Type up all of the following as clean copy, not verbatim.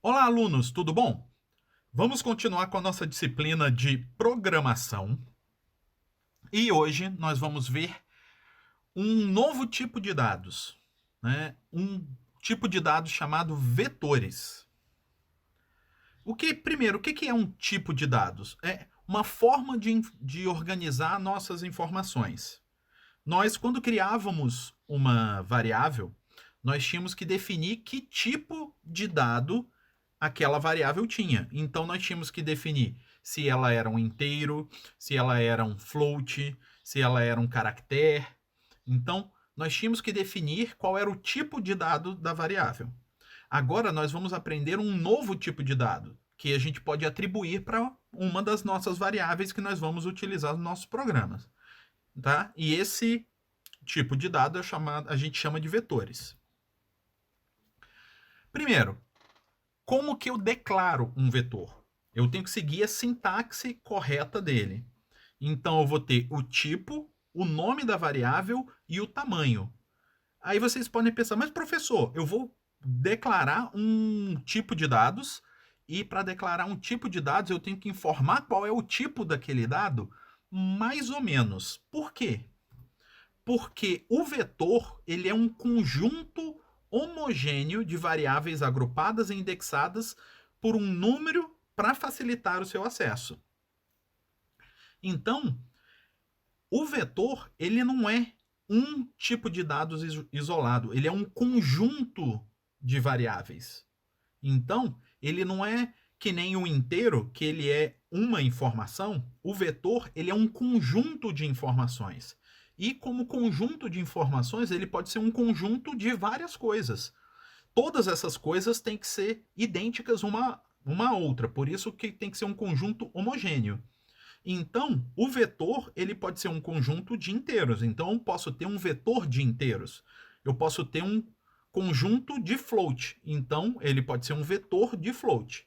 Olá, alunos, tudo bom? Vamos continuar com a nossa disciplina de programação e hoje nós vamos ver um novo tipo de dados, né? Um tipo de dados chamado vetores. Primeiro, o que é um tipo de dados? É uma forma de organizar nossas informações. Nós, quando criávamos uma variável, nós tínhamos que definir que tipo de dado aquela variável tinha. Então nós tínhamos que definir se ela era um inteiro, se ela era um float, se ela era um caractere. Então nós tínhamos que definir qual era o tipo de dado da variável. Agora nós vamos aprender um novo tipo de dado que a gente pode atribuir para uma das nossas variáveis que nós vamos utilizar nos nossos programas, tá? E esse tipo de dado a gente chama de vetores. Primeiro, como que eu declaro um vetor? Eu tenho que seguir a sintaxe correta dele. Então eu vou ter o tipo, o nome da variável e o tamanho. Aí vocês podem pensar, mas professor, eu vou declarar um tipo de dados e para declarar um tipo de dados eu tenho que informar qual é o tipo daquele dado? Mais ou menos. Por quê? Porque o vetor ele é um conjunto homogêneo de variáveis agrupadas e indexadas por um número para facilitar o seu acesso. Então, o vetor ele não é um tipo de dados isolado, ele é um conjunto de variáveis. Então, ele não é que nem um inteiro, que ele é uma informação. O vetor ele é um conjunto de informações. E como conjunto de informações, ele pode ser um conjunto de várias coisas. Todas essas coisas têm que ser idênticas uma à outra, por isso que tem que ser um conjunto homogêneo. Então, o vetor ele pode ser um conjunto de inteiros. Então, eu posso ter um vetor de inteiros. Eu posso ter um conjunto de float. Então, ele pode ser um vetor de float.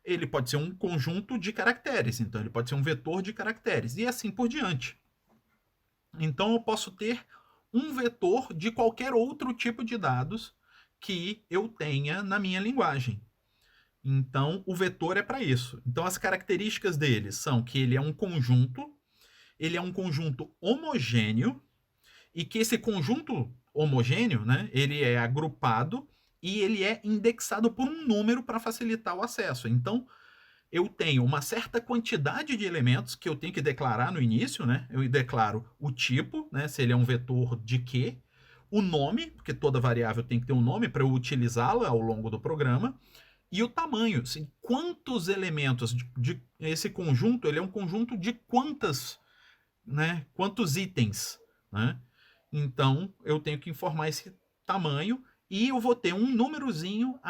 Ele pode ser um conjunto de caracteres. Então, ele pode ser um vetor de caracteres. E assim por diante. Então, eu posso ter um vetor de qualquer outro tipo de dados que eu tenha na minha linguagem. Então, o vetor é para isso. Então, as características dele são que ele é um conjunto homogêneo, e que esse conjunto homogêneo, né, ele é agrupado e ele é indexado por um número para facilitar o acesso. Então, eu tenho uma certa quantidade de elementos que eu tenho que declarar no início, né? Eu declaro o tipo, né, se ele é um vetor de quê, o nome, porque toda variável tem que ter um nome para eu utilizá-la ao longo do programa, e o tamanho, assim, quantos elementos esse conjunto, ele é um conjunto de quantos itens, né? Então eu tenho que informar esse tamanho e eu vou ter um númerozinho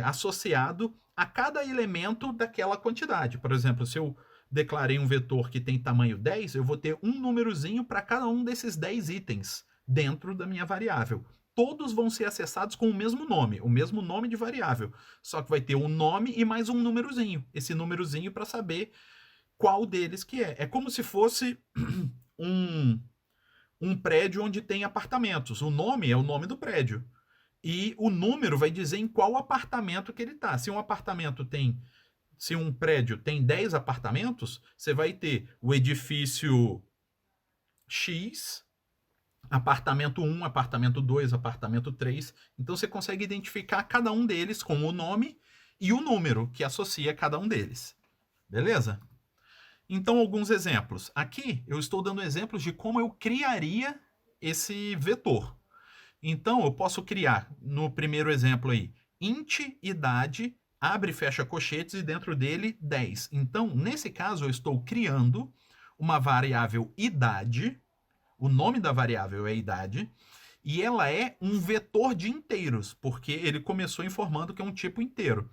associado a cada elemento daquela quantidade. Por exemplo, se eu declarei um vetor que tem tamanho 10, eu vou ter um númerozinho para cada um desses 10 itens dentro da minha variável. Todos vão ser acessados com o mesmo nome de variável. Só que vai ter um nome e mais um númerozinho. Esse númerozinho para saber qual deles que é. É como se fosse um, um prédio onde tem apartamentos. O nome é o nome do prédio. E o número vai dizer em qual apartamento que ele está. Se um prédio tem 10 apartamentos, você vai ter o edifício X, apartamento 1, apartamento 2, apartamento 3. Então você consegue identificar cada um deles com o nome e o número que associa cada um deles. Beleza? Então, alguns exemplos. Aqui eu estou dando exemplos de como eu criaria esse vetor. Então, eu posso criar, no primeiro exemplo aí, int idade, abre e fecha colchetes e dentro dele 10. Então, nesse caso, eu estou criando uma variável idade, o nome da variável é idade, e ela é um vetor de inteiros, porque ele começou informando que é um tipo inteiro.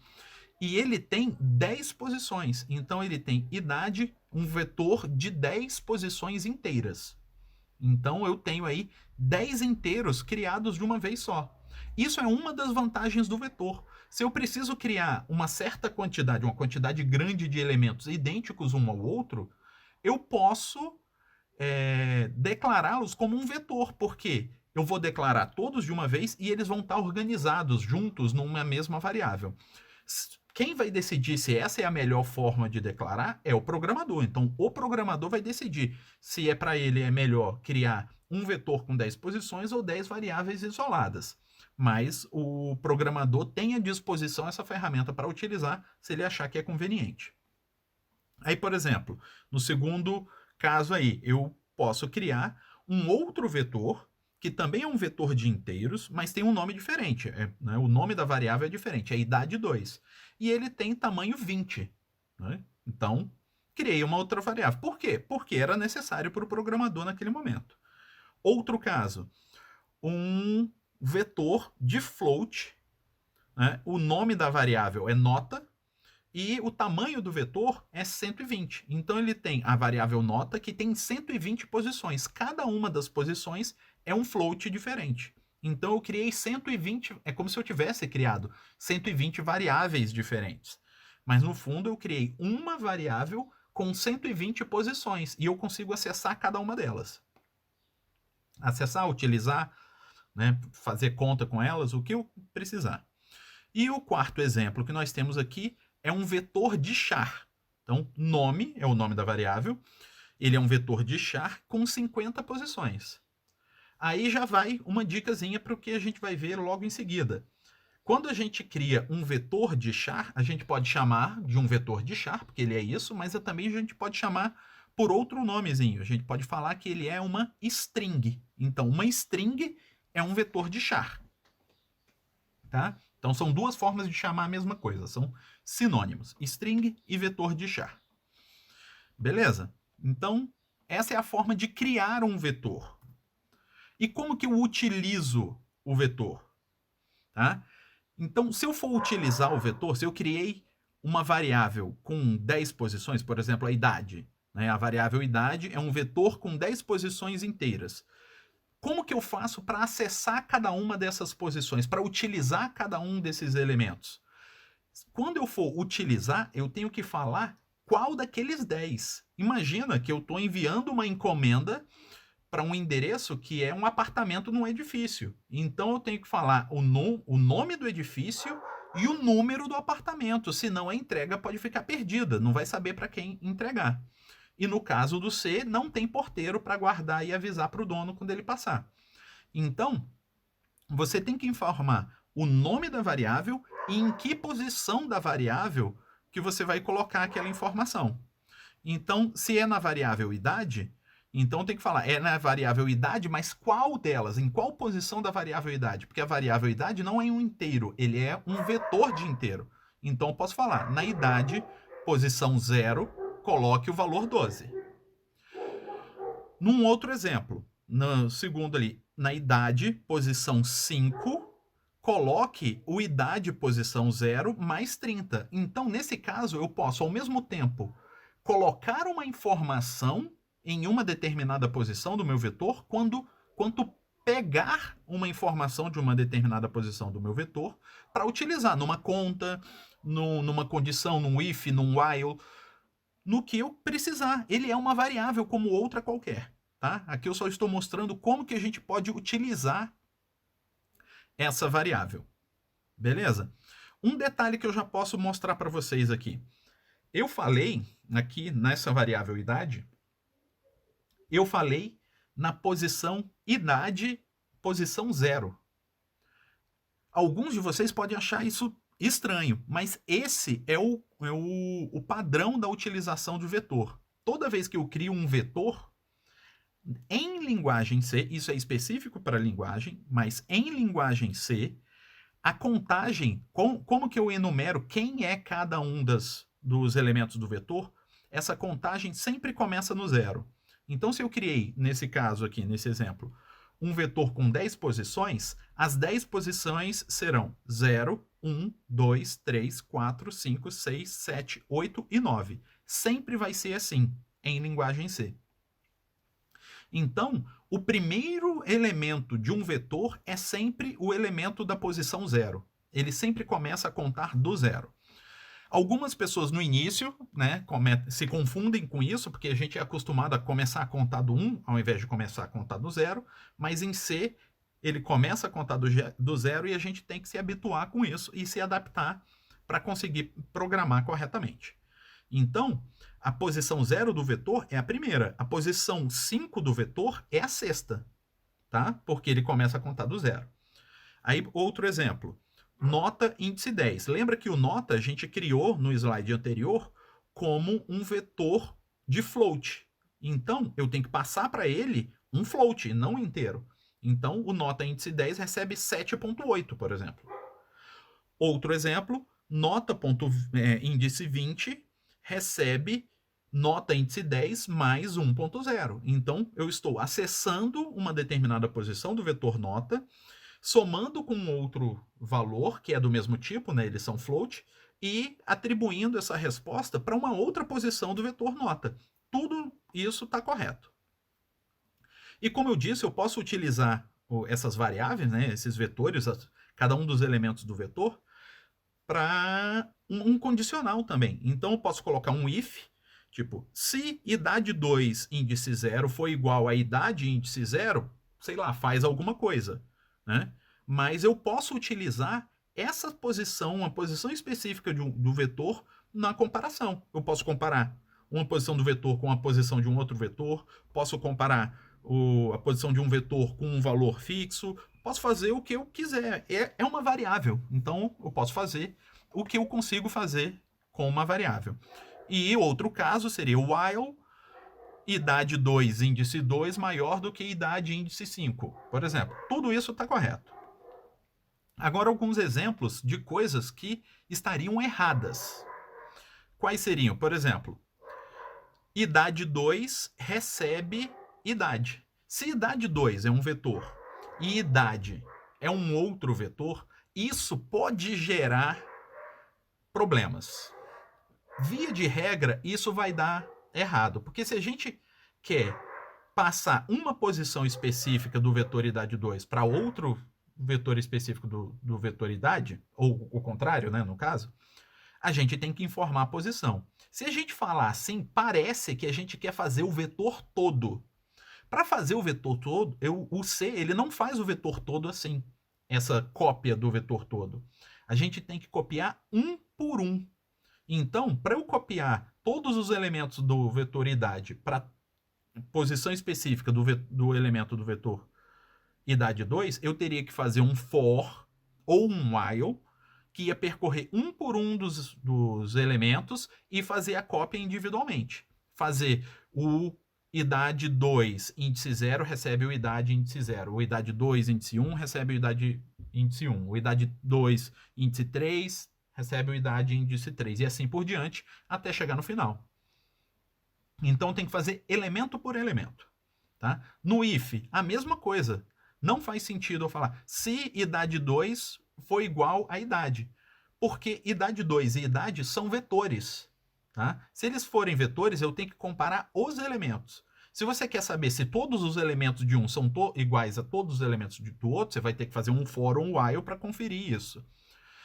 E ele tem 10 posições. Então ele tem idade, um vetor de 10 posições inteiras. Então eu tenho aí 10 inteiros criados de uma vez só. Isso é uma das vantagens do vetor. Se eu preciso criar uma certa quantidade, uma quantidade grande de elementos idênticos um ao outro, eu posso declará-los como um vetor, porque eu vou declarar todos de uma vez e eles vão estar organizados juntos numa mesma variável. Quem vai decidir se essa é a melhor forma de declarar é o programador. Então, o programador vai decidir se para ele é melhor criar um vetor com 10 posições ou 10 variáveis isoladas. Mas o programador tem à disposição essa ferramenta para utilizar se ele achar que é conveniente. Aí, por exemplo, no segundo caso aí, eu posso criar um outro vetor que também é um vetor de inteiros, mas tem um nome diferente. Né? O nome da variável é diferente, é idade 2. E ele tem tamanho 20. Né? Então, criei uma outra variável. Por quê? Porque era necessário para o programador naquele momento. Outro caso, um vetor de float. Né? O nome da variável é nota e o tamanho do vetor é 120. Então ele tem a variável nota que tem 120 posições. Cada uma das posições é um float diferente. Então eu criei 120, é como se eu tivesse criado 120 variáveis diferentes. Mas no fundo eu criei uma variável com 120 posições e eu consigo acessar cada uma delas. Acessar, utilizar, né, fazer conta com elas, o que eu precisar. E o quarto exemplo que nós temos aqui é um vetor de char. Então, nome é o nome da variável, ele é um vetor de char com 50 posições. Aí já vai uma dicasinha para o que a gente vai ver logo em seguida. Quando a gente cria um vetor de char, a gente pode chamar de um vetor de char, porque ele é isso, mas também a gente pode chamar por outro nomezinho. A gente pode falar que ele é uma string. Então, uma string é um vetor de char. Tá? Então, são duas formas de chamar a mesma coisa. São sinônimos. String e vetor de char. Beleza? Então, essa é a forma de criar um vetor. E como que eu utilizo o vetor? Tá? Então, se eu for utilizar o vetor, se eu criei uma variável com 10 posições, por exemplo, a idade, né? A variável idade é um vetor com 10 posições inteiras. Como que eu faço para acessar cada uma dessas posições, para utilizar cada um desses elementos? Quando eu for utilizar, eu tenho que falar qual daqueles 10. Imagina que eu estou enviando uma encomenda para um endereço que é um apartamento num edifício. Então eu tenho que falar o nome do edifício e o número do apartamento, senão a entrega pode ficar perdida, não vai saber para quem entregar. E no caso do C, não tem porteiro para guardar e avisar para o dono quando ele passar. Então, você tem que informar o nome da variável e em que posição da variável que você vai colocar aquela informação. Então, se é na variável idade, então tem que falar, é na variável idade, mas qual delas? Em qual posição da variável idade? Porque a variável idade não é um inteiro, ele é um vetor de inteiro. Então eu posso falar, na idade, posição 0, coloque o valor 12. Num outro exemplo, no segundo ali, na idade, posição 5, coloque o idade, posição 0, mais 30. Então, nesse caso, eu posso, ao mesmo tempo, colocar uma informação em uma determinada posição do meu vetor, quanto pegar uma informação de uma determinada posição do meu vetor para utilizar numa conta, numa condição, num if, num while, no que eu precisar. Ele é uma variável como outra qualquer. Tá? Aqui eu só estou mostrando como que a gente pode utilizar essa variável. Beleza? Um detalhe que eu já posso mostrar para vocês aqui. Eu falei aqui nessa variável idade, eu falei na posição idade, posição 0. Alguns de vocês podem achar isso estranho, mas esse é o padrão da utilização do vetor. Toda vez que eu crio um vetor, em linguagem C, isso é específico para a linguagem, mas em linguagem C, a contagem, como que eu enumero quem é cada um dos elementos do vetor, essa contagem sempre começa no 0. Então, se eu criei, nesse caso aqui, nesse exemplo, um vetor com 10 posições, as 10 posições serão 0, 1, 2, 3, 4, 5, 6, 7, 8 e 9. Sempre vai ser assim, em linguagem C. Então, o primeiro elemento de um vetor é sempre o elemento da posição 0. Ele sempre começa a contar do 0. Algumas pessoas no início, né, se confundem com isso, porque a gente é acostumado a começar a contar do 1 ao invés de começar a contar do 0, mas em C ele começa a contar do 0 e a gente tem que se habituar com isso e se adaptar para conseguir programar corretamente. Então, a posição 0 do vetor é a primeira, a posição 5 do vetor é a sexta, tá? Porque ele começa a contar do zero. Aí, outro exemplo, nota índice 10. Lembra que o nota a gente criou no slide anterior como um vetor de float. Então, eu tenho que passar para ele um float, não inteiro. Então, o nota índice 10 recebe 7,8, por exemplo. Outro exemplo, nota índice 20 recebe nota índice 10 mais 1,0. Então, eu estou acessando uma determinada posição do vetor nota, somando com outro valor, que é do mesmo tipo, né? Eles são float, e atribuindo essa resposta para uma outra posição do vetor nota. Tudo isso está correto. E como eu disse, eu posso utilizar essas variáveis, né, esses vetores, cada um dos elementos do vetor, para um condicional também. Então eu posso colocar um if, tipo, se idade 2 índice 0 for igual a idade índice 0, sei lá, faz alguma coisa, né? Mas eu posso utilizar essa posição, uma posição específica do vetor na comparação. Eu posso comparar uma posição do vetor com a posição de um outro vetor, posso comparar a posição de um vetor com um valor fixo, posso fazer o que eu quiser. É uma variável, então eu posso fazer o que eu consigo fazer com uma variável. E outro caso seria o while idade 2, índice 2 maior do que idade índice 5, por exemplo. Tudo isso está correto. Agora, alguns exemplos de coisas que estariam erradas. Quais seriam? Por exemplo, idade 2 recebe idade. Se idade 2 é um vetor e idade é um outro vetor, isso pode gerar problemas. Via de regra, isso vai dar errado, porque se a gente quer passar uma posição específica do vetor idade 2 para outro vetor específico do vetor idade, ou o contrário, né, no caso, a gente tem que informar a posição. Se a gente falar assim, parece que a gente quer fazer o vetor todo. Para fazer o vetor todo, o C ele não faz o vetor todo assim, essa cópia do vetor todo. A gente tem que copiar um por um. Então, para eu copiar todos os elementos do vetor idade para posição específica do elemento do vetor idade 2, eu teria que fazer um for ou um while que ia percorrer um por um dos elementos e fazer a cópia individualmente. Fazer o idade 2, índice 0, recebe o idade índice 0. O idade 2, índice 1, recebe o idade índice 1. O idade 2, índice 3, recebe o idade índice 3. E assim por diante, até chegar no final. Então tem que fazer elemento por elemento. Tá? No if, a mesma coisa. Não faz sentido eu falar se idade 2 for igual a idade. Porque idade 2 e idade são vetores. Tá? Se eles forem vetores, eu tenho que comparar os elementos. Se você quer saber se todos os elementos de um são iguais a todos os elementos do outro, você vai ter que fazer um for ou um while para conferir isso.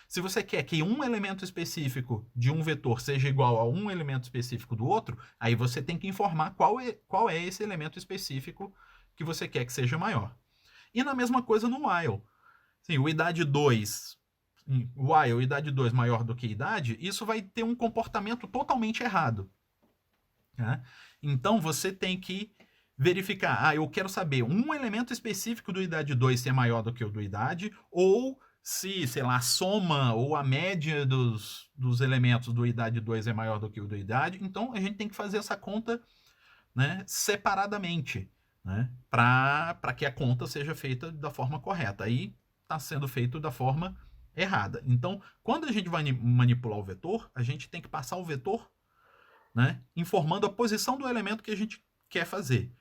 Se você quer que um elemento específico de um vetor seja igual a um elemento específico do outro, aí você tem que informar qual é esse elemento específico que você quer que seja maior. E na mesma coisa no while. Sim, o idade 2, while idade 2 maior do que idade, isso vai ter um comportamento totalmente errado. Né? Então você tem que verificar, eu quero saber um elemento específico do idade 2 se é maior do que o do idade, ou se, sei lá, a soma ou a média dos elementos do idade 2 é maior do que o do idade. Então a gente tem que fazer essa conta, né, separadamente, né, para que a conta seja feita da forma correta. Aí está sendo feito da forma errada. Então, quando a gente vai manipular o vetor, a gente tem que passar o vetor, né, informando a posição do elemento que a gente quer fazer.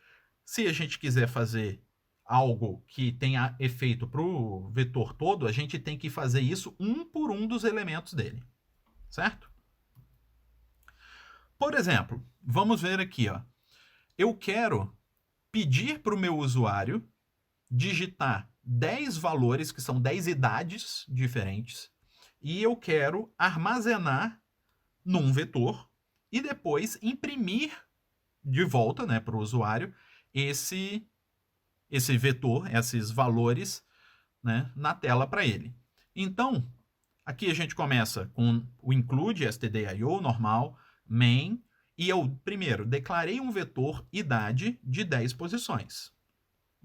Se a gente quiser fazer algo que tenha efeito para o vetor todo, a gente tem que fazer isso um por um dos elementos dele. Certo? Por exemplo, vamos ver aqui, ó. Eu quero pedir para o meu usuário digitar 10 valores, que são 10 idades diferentes, e eu quero armazenar num vetor e depois imprimir de volta, né, para o usuário esse vetor, esses valores, né, na tela para ele. Então, Aqui a gente começa com o include stdio normal, main, e eu, primeiro, declarei um vetor idade de 10 posições.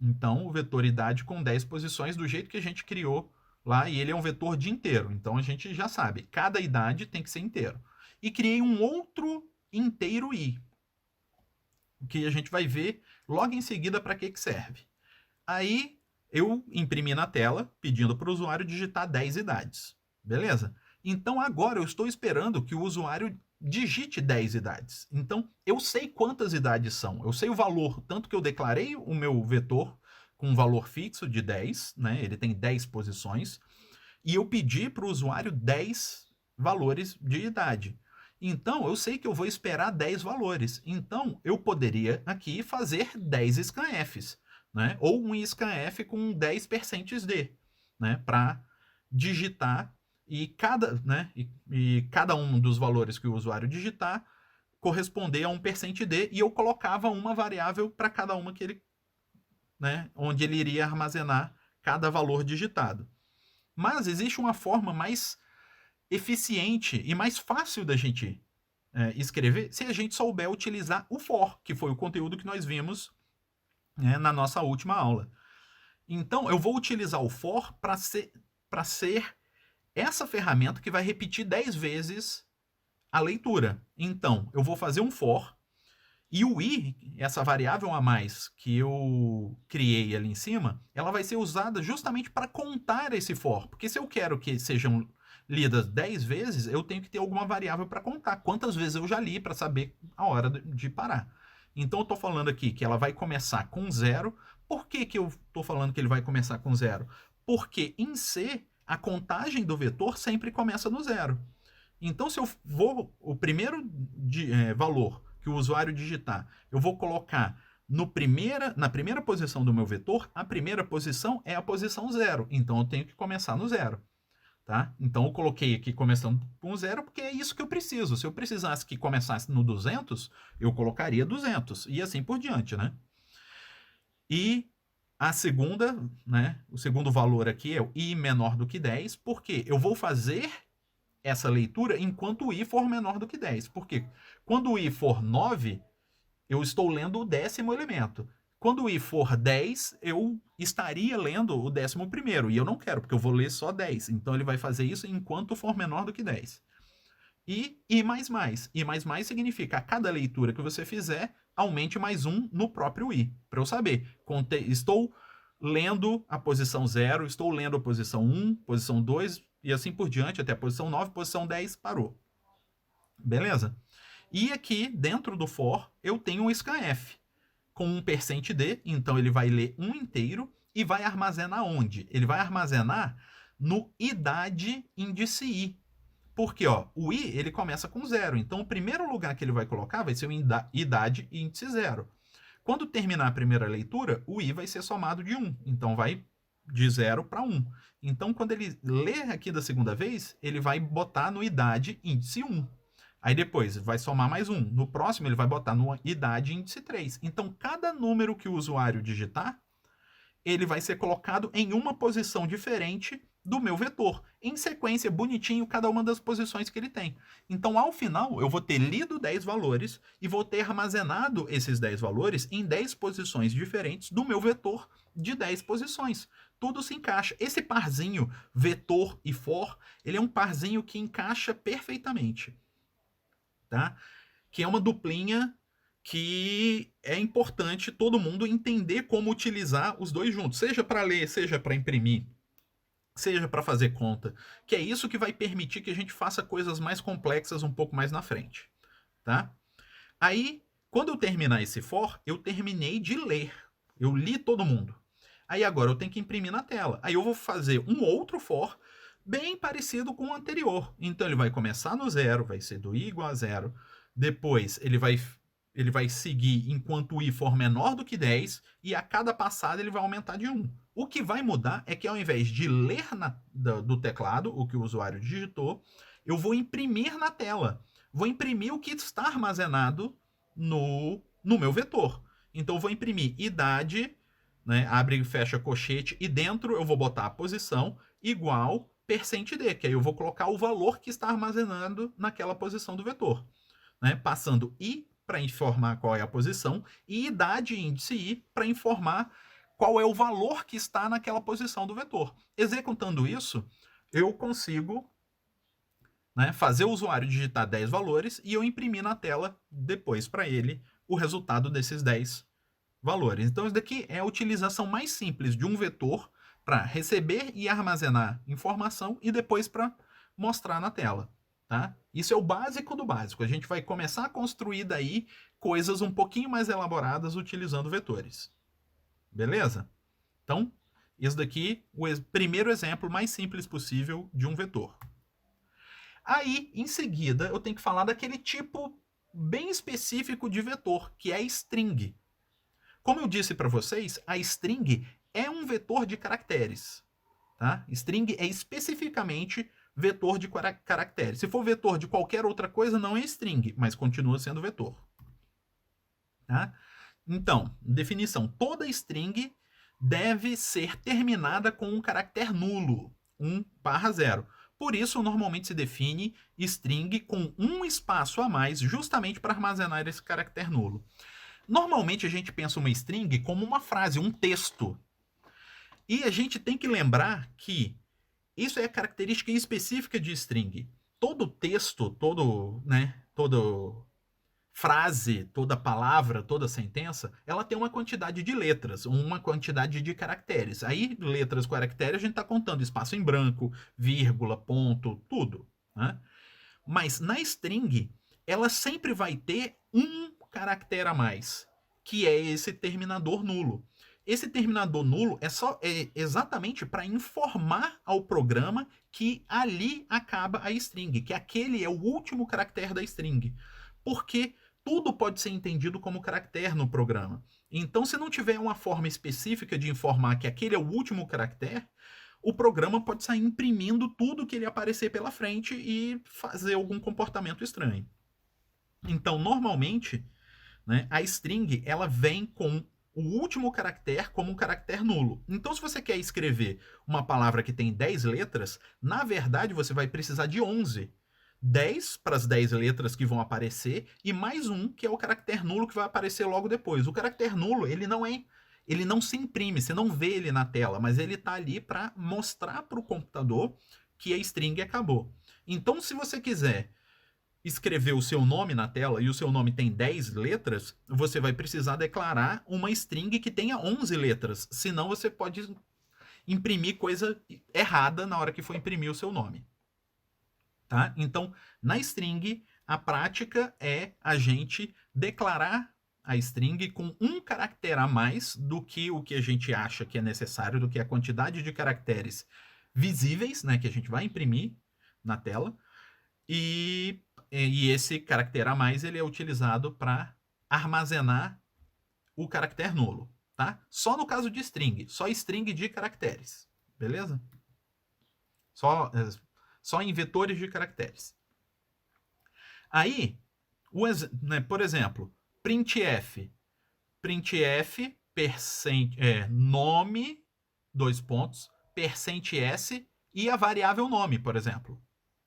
Então, o vetor idade com 10 posições do jeito que a gente criou lá, e ele é um vetor de inteiro. Então, a gente já sabe, cada idade tem que ser inteiro. E criei um outro inteiro i, que a gente vai ver logo em seguida para que serve. Aí, eu imprimi na tela, pedindo para o usuário digitar 10 idades. Beleza? Então, agora eu estou esperando que o usuário digite 10 idades. Então, eu sei quantas idades são. Eu sei o valor, tanto que eu declarei o meu vetor com um valor fixo de 10, né? Ele tem 10 posições. E eu pedi para o usuário 10 valores de idade. Então, eu sei que eu vou esperar 10 valores. Então, eu poderia aqui fazer 10 scanfs, né? Ou um scanf com 10% de, né? Para digitar e cada um dos valores que o usuário digitar corresponder a 1% de, e eu colocava uma variável para cada uma que ele, né, onde ele iria armazenar cada valor digitado. Mas existe uma forma mais eficiente e mais fácil da gente escrever se a gente souber utilizar o for, que foi o conteúdo que nós vimos, né, na nossa última aula. Então, eu vou utilizar o for para ser essa ferramenta que vai repetir 10 vezes a leitura. Então, eu vou fazer um for, e o i, essa variável a mais que eu criei ali em cima, ela vai ser usada justamente para contar esse for. Porque se eu quero que sejam lidas 10 vezes, eu tenho que ter alguma variável para contar. Quantas vezes eu já li para saber a hora de parar. Então eu estou falando aqui que ela vai começar com 0. Por que eu estou falando que ele vai começar com 0? Porque em C, a contagem do vetor sempre começa no 0. Então, se eu vou, o primeiro valor que o usuário digitar, eu vou colocar na primeira posição do meu vetor, a primeira posição é a posição 0. Então, eu tenho que começar no 0. Tá? Então, eu coloquei aqui começando com 0, porque é isso que eu preciso. Se eu precisasse que começasse no 200, eu colocaria 200, e assim por diante, né? E a segunda, né, o segundo valor aqui é o i menor do que 10, porque eu vou fazer essa leitura enquanto o i for menor do que 10. Porque quando o i for 9, eu estou lendo o 10º elemento. Quando o i for 10, eu estaria lendo o 11º. E eu não quero, porque eu vou ler só 10. Então ele vai fazer isso enquanto for menor do que 10. E I++. I++ significa a cada leitura que você fizer, aumente mais 1 no próprio i. Para eu saber, estou lendo a posição 0, estou lendo a posição 1, posição 2, e assim por diante, até a posição 9, posição 10, parou. Beleza? E aqui, dentro do for, eu tenho um scanf com 1%d, então ele vai ler um inteiro e vai armazenar onde? Ele vai armazenar no idade índice i. Porque o i ele começa com 0, então o primeiro lugar que ele vai colocar vai ser o idade índice 0. Quando terminar a primeira leitura, o i vai ser somado de 1, então vai de 0 para 1. Então, quando ele ler aqui da segunda vez, ele vai botar no idade índice 1. Aí depois vai somar mais 1. No próximo, ele vai botar no idade índice 3. Então, cada número que o usuário digitar, ele vai ser colocado em uma posição diferente do meu vetor, em sequência, bonitinho, cada uma das posições que ele tem. Então, ao final, eu vou ter lido 10 valores e vou ter armazenado esses 10 valores em 10 posições diferentes do meu vetor de 10 posições. Tudo se encaixa. Esse parzinho, vetor e for, ele é um parzinho que encaixa perfeitamente. Tá? Que é uma duplinha que é importante todo mundo entender como utilizar os dois juntos, seja para ler, seja para imprimir, seja para fazer conta, que é isso que vai permitir que a gente faça coisas mais complexas um pouco mais na frente, tá? Aí, quando eu terminar esse for, eu terminei de ler, eu li todo mundo. Aí agora eu tenho que imprimir na tela. Aí eu vou fazer um outro for bem parecido com o anterior. Então ele vai começar no 0, vai ser do i igual a 0. Depois ele vai seguir enquanto o i for menor do que 10, e a cada passada ele vai aumentar de 1. O que vai mudar é que ao invés de ler do teclado o que o usuário digitou, eu vou imprimir na tela. Vou imprimir o que está armazenado no meu vetor. Então eu vou imprimir idade, né, abre e fecha colchete, e dentro eu vou botar a posição igual %d, que aí eu vou colocar o valor que está armazenado naquela posição do vetor, né? Passando i para informar qual é a posição e idade índice i para informar qual é o valor que está naquela posição do vetor. Executando isso, eu consigo, né, fazer o usuário digitar 10 valores e eu imprimir na tela depois para ele o resultado desses 10 valores. Então, isso daqui é a utilização mais simples de um vetor para receber e armazenar informação e depois para mostrar na tela. Tá? Isso é o básico do básico. A gente vai começar a construir daí coisas um pouquinho mais elaboradas utilizando vetores. Beleza? Então, isso daqui é o primeiro exemplo mais simples possível de um vetor. Aí, em seguida, eu tenho que falar daquele tipo bem específico de vetor, que é a string. Como eu disse para vocês, a string é um vetor de caracteres. Tá? String é especificamente vetor de caracteres. Se for vetor de qualquer outra coisa, não é string, mas continua sendo vetor. Tá? Então, definição: toda string deve ser terminada com um caractere nulo, 1/0. Por isso, normalmente se define string com um espaço a mais, justamente para armazenar esse caractere nulo. Normalmente a gente pensa uma string como uma frase, um texto. E a gente tem que lembrar que isso é a característica específica de string. Todo texto, toda frase, toda palavra, toda sentença, ela tem uma quantidade de letras, uma quantidade de caracteres. Aí, letras, caracteres, a gente está contando espaço em branco, vírgula, ponto, tudo. Né? Mas na string, ela sempre vai ter um caractere a mais, que é esse terminador nulo. Esse terminador nulo é exatamente para informar ao programa que ali acaba a string, que aquele é o último caractere da string. Porque tudo pode ser entendido como caractere no programa. Então, se não tiver uma forma específica de informar que aquele é o último caractere, o programa pode sair imprimindo tudo que ele aparecer pela frente e fazer algum comportamento estranho. Então, normalmente, né, a string ela vem com o último caractere como um caractere nulo. Então, se você quer escrever uma palavra que tem 10 letras, na verdade você vai precisar de 11. 10 para as 10 letras que vão aparecer e mais um que é o caractere nulo que vai aparecer logo depois. O caractere nulo, ele não se imprime, você não vê ele na tela, mas ele está ali para mostrar para o computador que a string acabou. Então, se você quiser escrever o seu nome na tela e o seu nome tem 10 letras, você vai precisar declarar uma string que tenha 11 letras, senão você pode imprimir coisa errada na hora que for imprimir o seu nome. Tá? Então, na string, a prática é a gente declarar a string com um caractere a mais do que o que a gente acha que é necessário, do que a quantidade de caracteres visíveis, né, que a gente vai imprimir na tela, e esse caractere a mais ele é utilizado para armazenar o caractere nulo, tá? Só no caso de string, só string de caracteres, beleza? Só em vetores de caracteres. Aí, por exemplo, printf, nome, %s e a variável nome, por exemplo,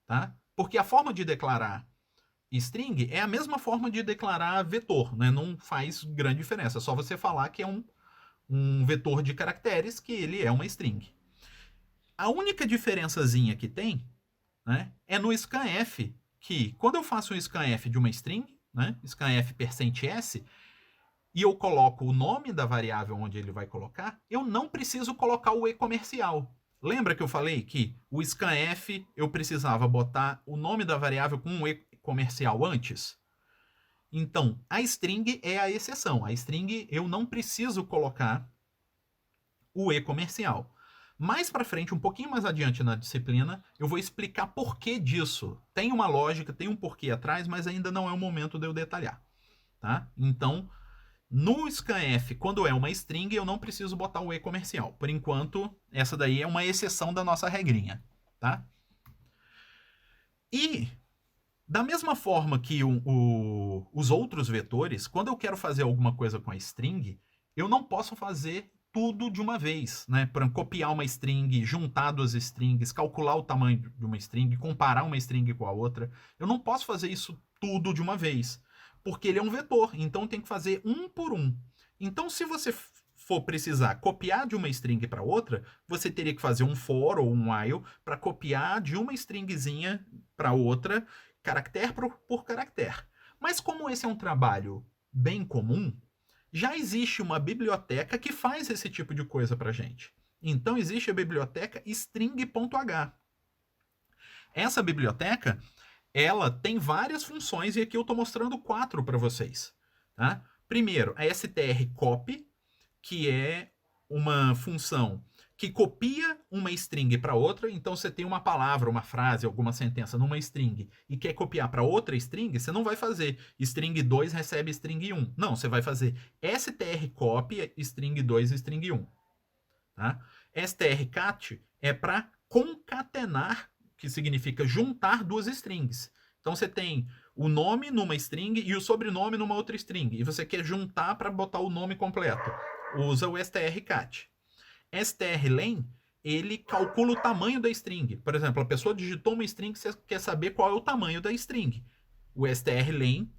tá? Porque a forma de declarar string é a mesma forma de declarar vetor, né? Não faz grande diferença, é só você falar que é um vetor de caracteres, que ele é uma string. A única diferençazinha que tem, né, é no scanf, que quando eu faço um scanf de uma string, né, scanf %s, e eu coloco o nome da variável onde ele vai colocar, eu não preciso colocar o e-comercial. Lembra que eu falei que o scanf eu precisava botar o nome da variável com um e-comercial antes? Então, a string é a exceção. A string eu não preciso colocar o e-comercial. Mais para frente, um pouquinho mais adiante na disciplina, eu vou explicar por que disso. Tem uma lógica, tem um porquê atrás, mas ainda não é o momento de eu detalhar. Tá? Então, no scanf, quando é uma string, eu não preciso botar o e-comercial. Por enquanto, essa daí é uma exceção da nossa regrinha. Tá? E, da mesma forma que os outros vetores, quando eu quero fazer alguma coisa com a string, eu não posso fazer tudo de uma vez, né? Para copiar uma string, juntar duas strings, calcular o tamanho de uma string, comparar uma string com a outra. Eu não posso fazer isso tudo de uma vez, porque ele é um vetor, então tem que fazer um por um. Então, se você for precisar copiar de uma string para outra, você teria que fazer um for ou um while para copiar de uma stringzinha para outra, caractere por caractere. Mas como esse é um trabalho bem comum, já existe uma biblioteca que faz esse tipo de coisa para gente. Então existe a biblioteca string.h. Essa biblioteca, ela tem várias funções e aqui eu estou mostrando 4 para vocês. Tá? Primeiro, a strcopy, que é uma função que copia uma string para outra. Então você tem uma palavra, uma frase, alguma sentença numa string e quer copiar para outra string, você não vai fazer string 2 recebe string 1. Não, você vai fazer strcopy string 2 string 1. Tá? strcat é para concatenar, que significa juntar duas strings. Então você tem o nome numa string e o sobrenome numa outra string. E você quer juntar para botar o nome completo. Usa o strcat. strlen, ele calcula o tamanho da string. Por exemplo, a pessoa digitou uma string e você quer saber qual é o tamanho da string. O strlen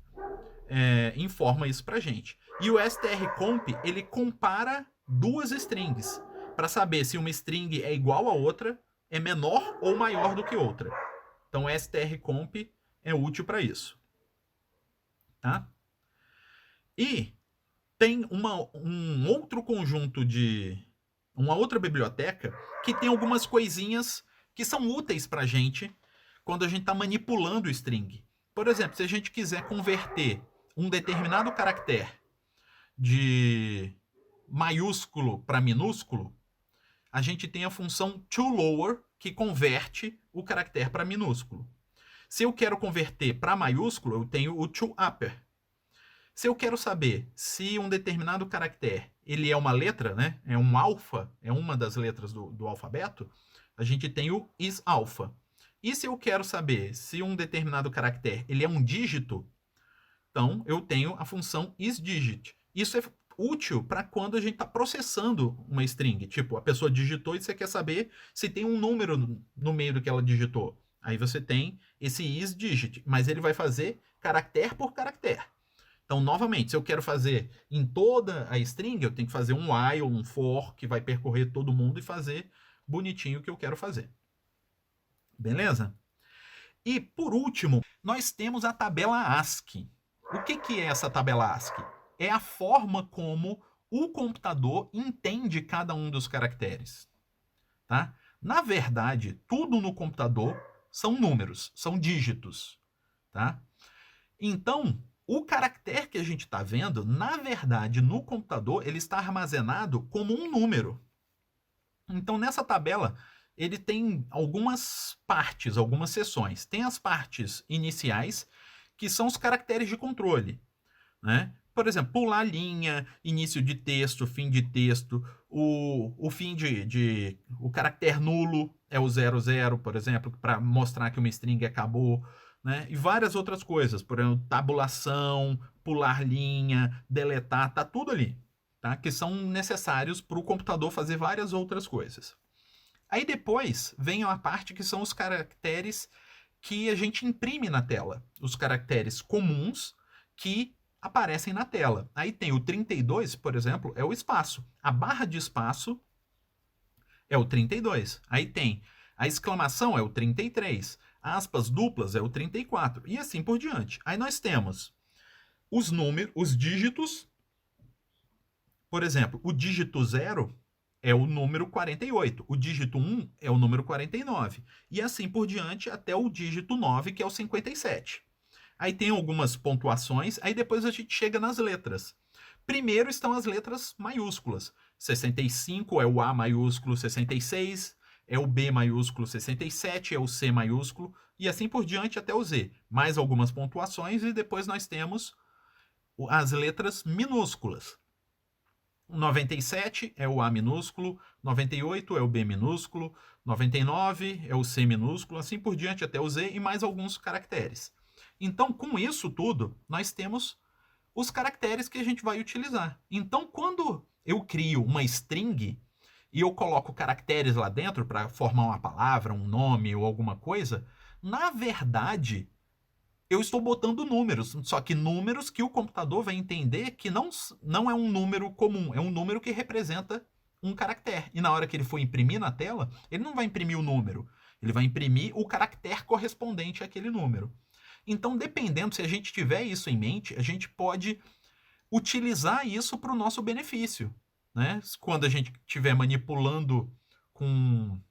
informa isso pra gente. E o strcomp, ele compara duas strings para saber se uma string é igual a outra, é menor ou maior do que outra. Então, o strcomp é útil para isso. Tá? E tem um outro conjunto de... uma outra biblioteca que tem algumas coisinhas que são úteis para a gente quando a gente está manipulando o string. Por exemplo, se a gente quiser converter um determinado caractere de maiúsculo para minúsculo, a gente tem a função toLower, que converte o caractere para minúsculo. Se eu quero converter para maiúsculo, eu tenho o toUpper. Se eu quero saber se um determinado caractere ele é uma letra, né? É um alfa, é uma das letras do alfabeto, a gente tem o isAlpha. E se eu quero saber se um determinado caractere ele é um dígito, então eu tenho a função isDigit. Isso é útil para quando a gente está processando uma string. Tipo, a pessoa digitou e você quer saber se tem um número no meio do que ela digitou. Aí você tem esse isDigit, mas ele vai fazer caractere por caractere. Então, novamente, se eu quero fazer em toda a string, eu tenho que fazer um while, um for, que vai percorrer todo mundo e fazer bonitinho o que eu quero fazer. Beleza? E, por último, nós temos a tabela ASCII. O que é essa tabela ASCII? É a forma como o computador entende cada um dos caracteres. Tá? Na verdade, tudo no computador são números, são dígitos. Tá? Então, o caractere que a gente está vendo, na verdade, no computador, ele está armazenado como um número. Então, nessa tabela, ele tem algumas partes, algumas seções. Tem as partes iniciais, que são os caracteres de controle. Né? Por exemplo, pular linha, início de texto, fim de texto, o fim o caractere nulo é o 00, por exemplo, para mostrar que uma string acabou. Né? E várias outras coisas, por exemplo, tabulação, pular linha, deletar, tá tudo ali, tá? Que são necessários para o computador fazer várias outras coisas. Aí depois vem a parte que são os caracteres que a gente imprime na tela, os caracteres comuns que aparecem na tela. Aí tem o 32, por exemplo, é o espaço. A barra de espaço é o 32. Aí tem a exclamação, é o 33. Aspas duplas é o 34. E assim por diante. Aí nós temos os números, os dígitos. Por exemplo, o dígito 0 é o número 48. O dígito 1 é o número 49. E assim por diante até o dígito 9, que é o 57. Aí tem algumas pontuações, aí depois a gente chega nas letras. Primeiro estão as letras maiúsculas. 65 é o A maiúsculo, 66 é o B maiúsculo, 67 é o C maiúsculo, e assim por diante até o Z. Mais algumas pontuações e depois nós temos as letras minúsculas. 97 é o A minúsculo, 98 é o B minúsculo, 99 é o C minúsculo, assim por diante até o Z e mais alguns caracteres. Então, com isso tudo, nós temos os caracteres que a gente vai utilizar. Então, quando eu crio uma string e eu coloco caracteres lá dentro para formar uma palavra, um nome ou alguma coisa, na verdade, eu estou botando números, só que números que o computador vai entender que não é um número comum, é um número que representa um caractere. E na hora que ele for imprimir na tela, ele não vai imprimir o número, ele vai imprimir o caractere correspondente àquele número. Então, dependendo, se a gente tiver isso em mente, a gente pode utilizar isso para o nosso benefício. Né? Quando a gente estiver manipulando com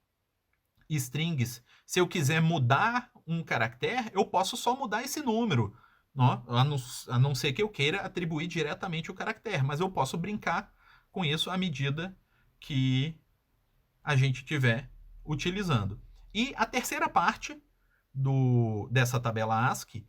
strings, se eu quiser mudar um caractere, eu posso só mudar esse número, a não ser que eu queira atribuir diretamente o caractere, mas eu posso brincar com isso à medida que a gente estiver utilizando. E a terceira parte dessa tabela ASCII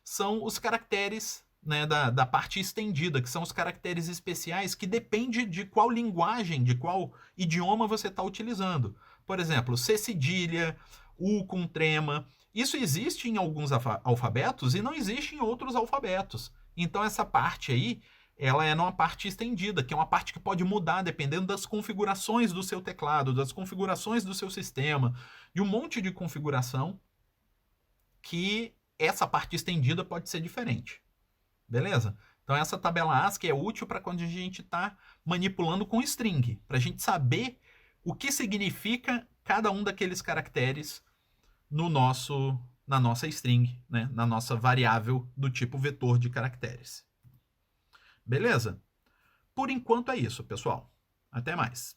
são os caracteres, né, da parte estendida, que são os caracteres especiais que depende de qual linguagem, de qual idioma você está utilizando. Por exemplo, C cedilha, U com trema. Isso existe em alguns alfabetos e não existe em outros alfabetos. Então essa parte aí, ela é numa parte estendida, que é uma parte que pode mudar dependendo das configurações do seu teclado, das configurações do seu sistema, de um monte de configuração que essa parte estendida pode ser diferente. Beleza? Então essa tabela ASCII é útil para quando a gente está manipulando com string, para a gente saber o que significa cada um daqueles caracteres na nossa string, né? Na nossa variável do tipo vetor de caracteres. Beleza? Por enquanto é isso, pessoal. Até mais.